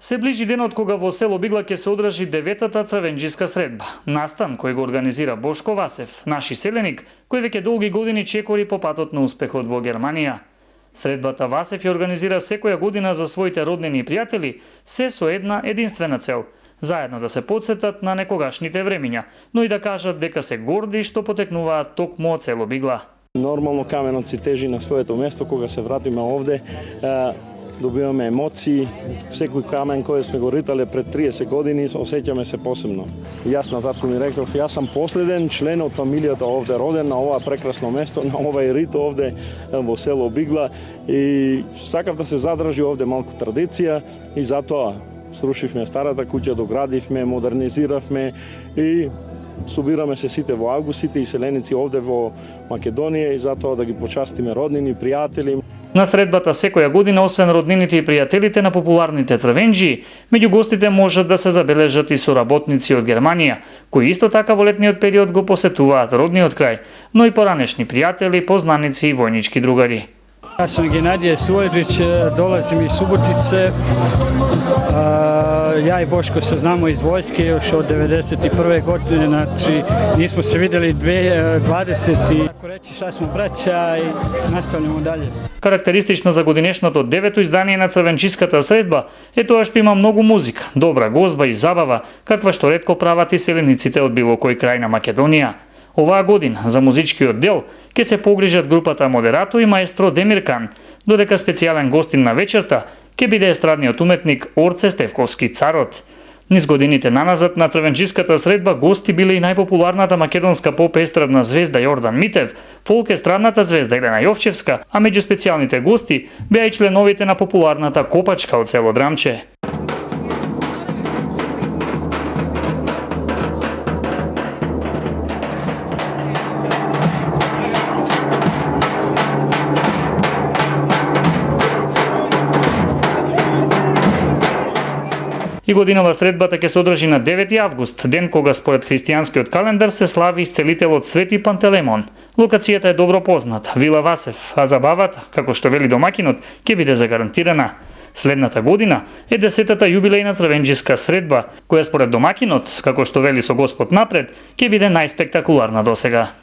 Се ближи денот кога во село Бигла ќе се одржи 9-та црвенџиска средба. Настан кој го организира Бошко Васев, наши селеник, кој веќе долги години чекори по патот на успехот во Германија. Средбата Васев ја организира секоја година за своите роднини и пријатели, се со една единствена цел – заедно да се потсетат на некогашните времиња, но и да кажат дека се горди што потекнуваат токму од село Бигла. Нормално каменот си тежи на своето место кога се вратиме овде. Добиваме емоции, секој камен кој сме го ритале пред 30 години, осеќаме се посебно. Јас на татко ми реков, јас сум последен член од фамилијата овде роден на ова прекрасно место, на овај рит овде во село Бигла и сакав да се задржи овде малку традиција и затоа срушивме старата куќа, доградивме, модернизиравме и собираме се сите во август, сите иселеници овде во Македонија и затоа да ги почастиме роднини, пријатели. На средбата секоја година, освен роднините и пријателите на популарните црвенџии, меѓу гостите можат да се забележат и соработници од Германија, кои исто така во летниот период го посетуваат родниот крај, но и поранешни пријатели, познаници и војнички другари. Јас сум Генадије Суеджиć, долазим из Суботице. Ја и Бошко се знамо из војске још од 91. године, значи нисмо се видели 20 и тако речи сад смо браќа и наставljamo далje. Карактеристично за годинешното 9-то издание на црвенџиската средба е тоа што има многу музика, добра гозба и забава, каква што ретко прават и селениците од било кој крај на Македонија. Оваа година за музичкиот дел ќе се погрижат групата Модерато и маестро Демиркан, додека специјален гостин на вечерта ќе биде естрадниот уметник Орце Стевковски Царот. Низ годините наназад на црвенџиската средба гости биле и најпопуларната македонска поп естрадна звезда Јордан Митев, фолк естрадната звезда Елена Јовчевска, а меѓу специјалните гости беа и членовите на популарната Копачка од село Драмче. И годинова средбата ќе се одржи на 9 август, ден кога според христијанскиот календар се слави исцелителот Свети Пантелемон. Локацијата е добро позната, Вила Васев, а забавата, како што вели домакинот, ќе биде загарантирана. Следната година е 10-та јубилејна црвенџиска средба, која според домакинот, како што вели со Господ напред, ќе биде најспектакуларна досега.